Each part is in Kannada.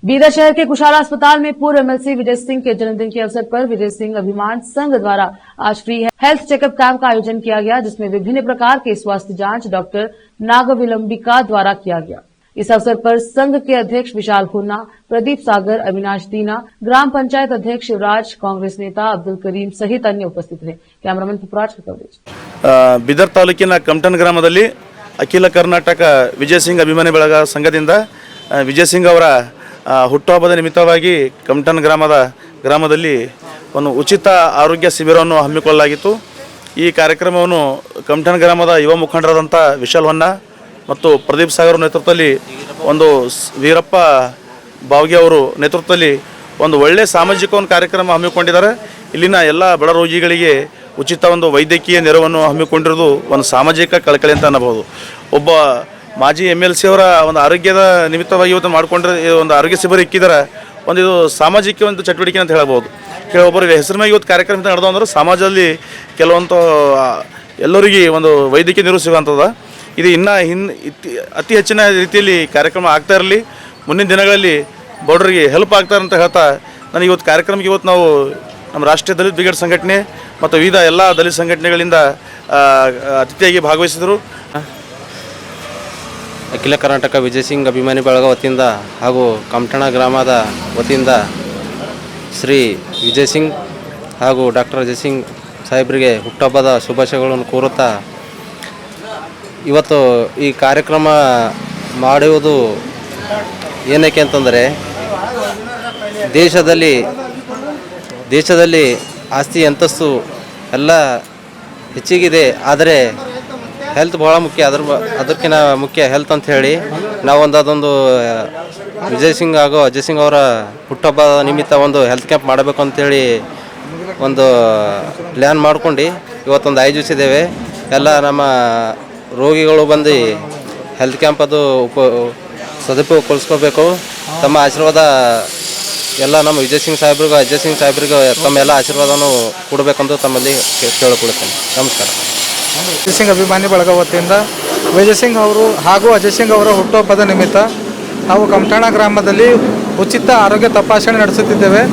बीदर शहर के कुशाला अस्पताल में पूर्व एमएलसी विजय सिंह के जन्मदिन के अवसर पर विजय सिंह अभिमान संघ द्वारा आज फ्री हेल्थ चेकअप कैंप का आयोजन किया गया, जिसमें विभिन्न प्रकार के स्वास्थ्य जांच डॉक्टर नागविलंबिका द्वारा किया गया। इस अवसर पर संघ के अध्यक्ष विशाल हुन्ना, प्रदीप सागर, अविनाश दीना, ग्राम पंचायत अध्यक्ष शिवराज, कांग्रेस नेता अब्दुल करीम सहित अन्य उपस्थित थे। कैमरामैन पुपराज का कवरेज। बीदर तालूकिನ ಕಮಟನ್ ಗ್ರಾಮದಲ್ಲಿ ಅಖಿಲ ಕರ್ನಾಟಕ ವಿಜಯ ಸಿಂಗ್ ಅಭಿಮಾನಿ ಬಳಗ ಸಂಘದಿಂದ ವಿಜಯ ಸಿಂಗ್ ಅವರ ಹುಟ್ಟುಹಬ್ಬದ ನಿಮಿತ್ತವಾಗಿ ಕಮಟನ್ ಗ್ರಾಮದಲ್ಲಿ ಒಂದು ಉಚಿತ ಆರೋಗ್ಯ ಶಿಬಿರವನ್ನು ಹಮ್ಮಿಕೊಳ್ಳಲಾಗಿತ್ತು। ಈ ಕಾರ್ಯಕ್ರಮವನ್ನು ಕಮಟನ್ ಗ್ರಾಮದ ಯುವ ಮುಖಂಡರಾದಂಥ ವಿಶಾಲ್ ಹೊನ್ನ ಮತ್ತು ಪ್ರದೀಪ್ ಸಾಗರ್ ನೇತೃತ್ವದಲ್ಲಿ ಒಂದು ವೀರಪ್ಪ ಬಾವ್ಗೆ ಅವರು ನೇತೃತ್ವದಲ್ಲಿ ಒಂದು ಒಳ್ಳೆಯ ಸಾಮಾಜಿಕ ಒಂದು ಕಾರ್ಯಕ್ರಮ ಹಮ್ಮಿಕೊಂಡಿದ್ದಾರೆ। ಇಲ್ಲಿನ ಎಲ್ಲ ಬಡ ರೋಗಿಗಳಿಗೆ ಉಚಿತ ಒಂದು ವೈದ್ಯಕೀಯ ನೆರವನ್ನು ಹಮ್ಮಿಕೊಂಡಿರೋದು ಒಂದು ಸಾಮಾಜಿಕ ಕಳಕಳಿ ಅಂತ ಅನ್ನಬಹುದು। ಒಬ್ಬ ಮಾಜಿ MLC ಅವರ ಒಂದು ಆರೋಗ್ಯದ ನಿಮಿತ್ತವಾಗಿ ಇವತ್ತು ಮಾಡಿಕೊಂಡ್ರೆ ಒಂದು ಆರೋಗ್ಯ ಶಿಬಿರ ಇಕ್ಕಿದ್ದಾರೆ, ಒಂದು ಇದು ಸಾಮಾಜಿಕ ಒಂದು ಚಟುವಟಿಕೆ ಅಂತ ಹೇಳ್ಬೋದು। ಕೆಲವೊಬ್ಬರ ಹೆಸರು ಮೇಲೆ ಇವತ್ತು ಕಾರ್ಯಕ್ರಮ ನಡೆದು ಅಂದ್ರೆ ಸಮಾಜದಲ್ಲಿ ಕೆಲವೊಂದು ಎಲ್ಲರಿಗೆ ಒಂದು ವೈದ್ಯಕೀಯ ನೆರವು ಸಿಗುವಂಥದ್ದು। ಇದು ಇನ್ನೂ ಅತಿ ಹೆಚ್ಚಿನ ರೀತಿಯಲ್ಲಿ ಕಾರ್ಯಕ್ರಮ ಆಗ್ತಾ ಇರಲಿ, ಮುಂದಿನ ದಿನಗಳಲ್ಲಿ ಬಡವರಿಗೆ ಹೆಲ್ಪ್ ಆಗ್ತಾರೆ ಅಂತ ಹೇಳ್ತಾ ನನಗೆ ಇವತ್ತು ಕಾರ್ಯಕ್ರಮಕ್ಕೆ ಇವತ್ತು ನಾವು ನಮ್ಮ ರಾಷ್ಟ್ರೀಯ ದಲಿತ ಬ್ರಿಗೇಡ್ ಸಂಘಟನೆ ಮತ್ತು ವಿವಿಧ ಎಲ್ಲ ದಲಿತ ಸಂಘಟನೆಗಳಿಂದ ಅತಿಥಿಯಾಗಿ ಭಾಗವಹಿಸಿದರು। ಅಖಿಲ ಕರ್ನಾಟಕ ವಿಜಯ ಸಿಂಗ್ ಅಭಿಮಾನಿ ಬಳಗ ವತಿಯಿಂದ ಹಾಗೂ ಕಮಟಣ ಗ್ರಾಮದ ವತಿಯಿಂದ ಶ್ರೀ ವಿಜಯ್ ಸಿಂಗ್ ಹಾಗೂ ಡಾಕ್ಟರ್ ಅಜಯ್ ಸಿಂಗ್ ಸಾಹೇಬರಿಗೆ ಹುಟ್ಟುಹಬ್ಬದ ಶುಭಾಶಯಗಳನ್ನು ಕೋರುತ್ತಾ ಇವತ್ತು ಈ ಕಾರ್ಯಕ್ರಮ ಮಾಡುವುದು ಏನಕ್ಕೆ ಅಂತಂದರೆ ದೇಶದಲ್ಲಿ ಆಸ್ತಿ ಅಂತಸ್ತು ಎಲ್ಲ ಹೆಚ್ಚಿಗಿದೆ, ಆದರೆ ಹೆಲ್ತ್ ಭಾಳ ಮುಖ್ಯ, ಅದಕ್ಕಿಂತ ಮುಖ್ಯ ಹೆಲ್ತ್ ಅಂತ ಹೇಳಿ ನಾವು ಅದೊಂದು ವಿಜಯ್ ಸಿಂಗ್ ಹಾಗೂ ಅಜಯ್ ಸಿಂಗ್ ಅವರ ಹುಟ್ಟುಹಬ್ಬದ ನಿಮಿತ್ತ ಒಂದು ಹೆಲ್ತ್ ಕ್ಯಾಂಪ್ ಮಾಡಬೇಕು ಅಂಥೇಳಿ ಒಂದು ಪ್ಲ್ಯಾನ್ ಮಾಡ್ಕೊಂಡು ಇವತ್ತೊಂದು ಆಯೋಜಿಸಿದ್ದೇವೆ। ಎಲ್ಲ ನಮ್ಮ ರೋಗಿಗಳು ಬಂದು ಹೆಲ್ತ್ ಕ್ಯಾಂಪ್ ಅದು ಸದುಪಯೋಗಗೊಳಿಸ್ಕೋಬೇಕು। ತಮ್ಮ ಆಶೀರ್ವಾದ ಎಲ್ಲ ನಮ್ಮ ವಿಜಯ್ ಸಿಂಗ್ ಸಾಹೇಬ್ರಿಗೂ ಅಜಯ್ ಸಿಂಗ್ ಸಾಹೇಬ್ರಿಗೂ ತಮ್ಮೆಲ್ಲ ಆಶೀರ್ವಾದವನ್ನು ಕೊಡಬೇಕಂತ ತಮ್ಮಲ್ಲಿ ಕೇಳಿಕೊಳ್ಳುತ್ತೇನೆ। ನಮಸ್ಕಾರ। ವಿಜಯ್ ಸಿಂಗ್ ಅಭಿಮಾನಿ ಬಳಗ ವತಿಯಿಂದ ವಿಜಯ್ ಸಿಂಗ್ ಅವರು ಹಾಗೂ ಅಜಯ್ ಸಿಂಗ್ ಅವರ ಹುಟ್ಟುಹಬ್ಬದ ನಿಮಿತ್ತ ನಾವು ಕಮಟಣ ಗ್ರಾಮದಲ್ಲಿ ಉಚಿತ ಆರೋಗ್ಯ ತಪಾಸಣೆ ನಡೆಸುತ್ತಿದ್ದೇವೆ।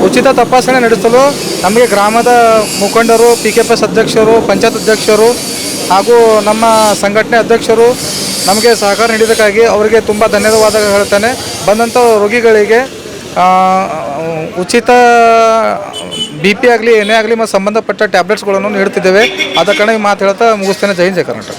ಉಚಿತ ತಪಾಸಣೆ ನಡೆಸಲು ನಮಗೆ ಗ್ರಾಮದ ಮುಖಂಡರು, PKPS ಅಧ್ಯಕ್ಷರು, ಪಂಚಾಯತ್ ಅಧ್ಯಕ್ಷರು ಹಾಗೂ ನಮ್ಮ ಸಂಘಟನೆ ಅಧ್ಯಕ್ಷರು ನಮಗೆ ಸಹಕಾರ ನೀಡಿದ್ದಕ್ಕಾಗಿ ಅವರಿಗೆ ತುಂಬ ಧನ್ಯವಾದ ಹೇಳ್ತೇನೆ। ಬಂದಂಥ ರೋಗಿಗಳಿಗೆ ಉಚಿತ BP ಆಗಲಿ ಏನೇ ಆಗಲಿ ಮತ್ತು ಸಂಬಂಧಪಟ್ಟ ಟ್ಯಾಬ್ಲೆಟ್ಸ್ಗಳನ್ನು ನೀಡ್ತಿದ್ದೇವೆ। ಆದ ಕಾರಣ ಈ ಮಾತು ಹೇಳ್ತಾ ಮುಗಿಸ್ತೇನೆ। ಜೈ ಹಿಂದ್, ಜೈ ಕರ್ನಾಟಕ।